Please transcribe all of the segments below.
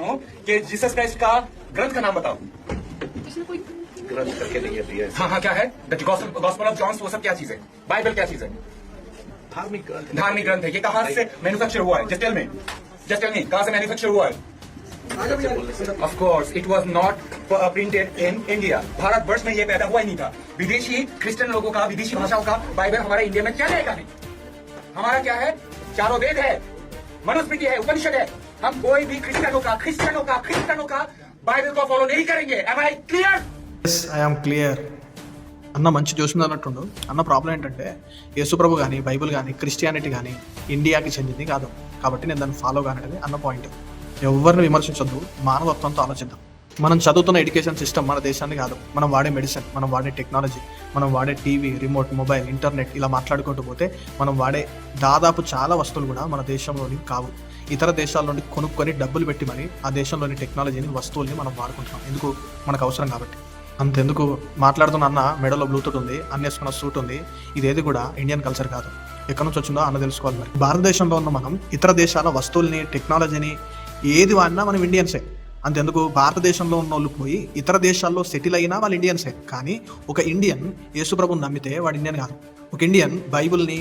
हूँ कि Jesus Christ का ग्रंथ का नाम बताओ। ग्रंथ करके नहीं दिया है। हाँ हाँ, क्या है? द गॉस्पेल ऑफ जॉन, वो सब क्या चीज है? बाइबल क्या चीज है? धार्मिक ग्रंथ है। ये कहाँ से मैन्युफैक्चर हुआ है? जस्ट टेल मी, कहाँ से मैन्युफैक्चर हुआ है? Of course, it was not printed in India. Bharatvarsh में ये पैदा हुआ ही नहीं था। विदेशी क्रिश्चियन लोगों का, विदेशी भाषाओं का बाइबल हमारे इंडिया में क्या जाएगा? नहीं, हमारा क्या है? चारों वेद है, मनुस्मृति है, उपनिषद है। हम कोई भी क्रिश्चियनों का बाइबल को फॉलो नहीं करेंगे। Am I clear? Yes, I am clear. అన్న మంచి చూసింది అన్నట్టుండు. అన్న ప్రాబ్లం ఏంటంటే యేసుప్రభు కానీ బైబుల్ కానీ క్రిస్టియానిటీ కానీ ఇండియాకి చెందింది కాదు, కాబట్టి నేను దాన్ని ఫాలో కాననేది అన్న పాయింట్. ఎవరిని విమర్శించొద్దు, మానవత్వంతో ఆలోచిద్దాం. మనం చదువుతున్న ఎడ్యుకేషన్ సిస్టమ్ మన దేశాన్ని కాదు, మనం వాడే మెడిసిన్, మనం వాడే టెక్నాలజీ, మనం వాడే టీవీ, రిమోట్, మొబైల్, ఇంటర్నెట్ ఇలా మాట్లాడుకుంటూ పోతే మనం వాడే దాదాపు చాలా వస్తువులు కూడా మన దేశంలోని కావు. ఇతర దేశాల నుండి కొనుక్కొని డబ్బులు పెట్టి మరి ఆ దేశంలోని టెక్నాలజీని, వస్తువుల్ని మనం వాడుకుంటున్నాం. ఎందుకు? మనకు అవసరం కాబట్టి. అంతెందుకు మాట్లాడుతున్న అన్న మెడలో బ్లూటూత్ ఉంది, అన్న వేసుకున్న సూట్ ఉంది. ఇదేది కూడా ఇండియన్ కల్చర్ కాదు. ఎక్కడి నుంచి వచ్చిందో అన్న తెలుసుకోవాలి. మరి భారతదేశంలో ఉన్న మనం ఇతర దేశాల వస్తువుల్ని, టెక్నాలజీని ఏది వాడినా మనం ఇండియన్సే. అంతెందుకు భారతదేశంలో ఉన్న వాళ్ళు పోయి ఇతర దేశాల్లో సెటిల్ అయినా వాళ్ళు ఇండియన్సే. కానీ ఒక ఇండియన్ యేసుప్రభుని నమ్మితే వాడు ఇండియన్ కాదు. ఒక ఇండియన్ బైబుల్ని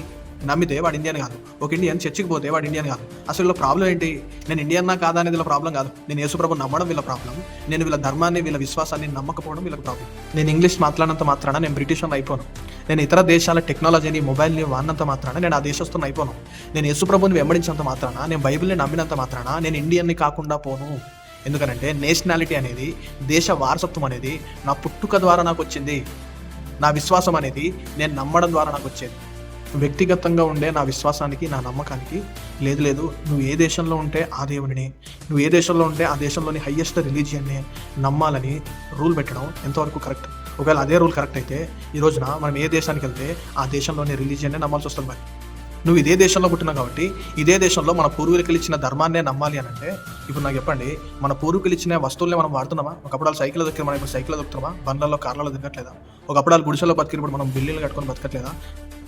నమ్మితే వాడు ఇండియన్ కాదు. ఒక ఇండియన్ చర్చికి పోతే వాడు ఇండియన్ కాదు. అసలు వీళ్ళ ప్రాబ్లం ఏంటి? నేను ఇండియన్నా కాదా అనేది వీళ్ళ ప్రాబ్లం కాదు. నేను యేసుప్రభుని నమ్మడం వీళ్ళ ప్రాబ్లం. నేను వీళ్ళ ధర్మాన్ని, వీళ్ళ విశ్వాసాన్ని నమ్మకపోవడం వీళ్ళకి ప్రాబ్లం. నేను ఇంగ్లీష్ మాట్లాడినంత మాత్రాన నేను బ్రిటిష్ అని అయిపోను. నేను ఇతర దేశాల టెక్నాలజీని, మొబైల్ని వాడినంత మాత్రాన నేను ఆ దేశస్తుని అయిపోను. నేను యేసుప్రభుని వెంబడించినంత మాత్రాన, నేను బైబిల్ని నమ్మినంత మాత్రాన నేను ఇండియన్ని కాకుండా పోను. ఎందుకనంటే నేషనాలిటీ అనేది, దేశ వారసత్వం అనేది నా పుట్టుక ద్వారా నాకు వచ్చింది. నా విశ్వాసం అనేది నేను నమ్మడం ద్వారా నాకు వచ్చేది. వ్యక్తిగతంగా ఉండే నా విశ్వాసానికి, నా నమ్మకానికి లేదు నువ్వు ఏ దేశంలో ఉంటే ఆ దేవుడిని, నువ్వు ఏ దేశంలో ఉంటే ఆ దేశంలోని హయ్యెస్ట్ రిలీజియన్ని నమ్మాలని రూల్ పెట్టడం ఎంతవరకు కరెక్ట్? ఒకవేళ అదే రూల్ కరెక్ట్ అయితే ఈ రోజున మనం ఏ దేశానికి వెళ్తే ఆ దేశంలోని రిలీజియన్నే నమ్మాల్సి వస్తుంది. మరి నువ్వు ఇదే దేశంలో పుట్టినావు కాబట్టి ఇదే దేశంలో మన పూర్వీకులు ఇచ్చిన ధర్మాన్నే నమ్మాలి అని అంటే, ఇప్పుడు నాకు చెప్పండి, మన పూర్వీకులు ఇచ్చిన వస్తువులనే మనం వాడుతున్నామా? ఒకప్పుడు వాళ్ళు సైకిల్ దొక్కిన మనం ఇప్పుడు సైకిల్ దొక్కుతున్నామా? బండ్లలో, కార్లలో దిగట్లేదా? ఒకప్పుడు వాళ్ళు గుడిసెలో బతికిన ఇప్పుడు మనం బిల్లులు కట్టుకొని బతకట్లేదా?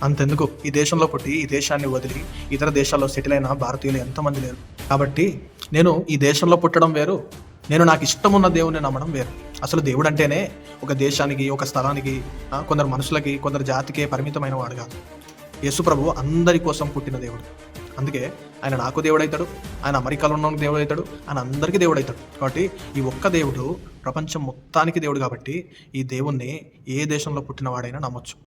అంతెందుకు ఈ దేశంలో పుట్టి ఈ దేశాన్ని వదిలి ఇతర దేశాల్లో సెటిల్ అయిన భారతీయులు ఎంతమంది లేరు? కాబట్టి నేను ఈ దేశంలో పుట్టడం వేరు, నేను నాకు ఇష్టం ఉన్న దేవుడిని నమ్మడం వేరు. అసలు దేవుడు అంటేనే ఒక దేశానికి, ఒక స్థలానికి, కొందరు మనుషులకి, కొందరు జాతికే పరిమితమైన వాడు కాదు. యేసుప్రభు అందరి కోసం పుట్టిన దేవుడు. అందుకే ఆయన నాకు దేవుడవుతాడు, ఆయన అమెరికాలో ఉన్న దేవుడవుతాడు, ఆయన అందరికీ దేవుడవుతాడు. కాబట్టి ఈ ఒక్క దేవుడు ప్రపంచం మొత్తానికి దేవుడు. కాబట్టి ఈ దేవుణ్ణి ఏ దేశంలో పుట్టిన వాడైనా నమ్మొచ్చు.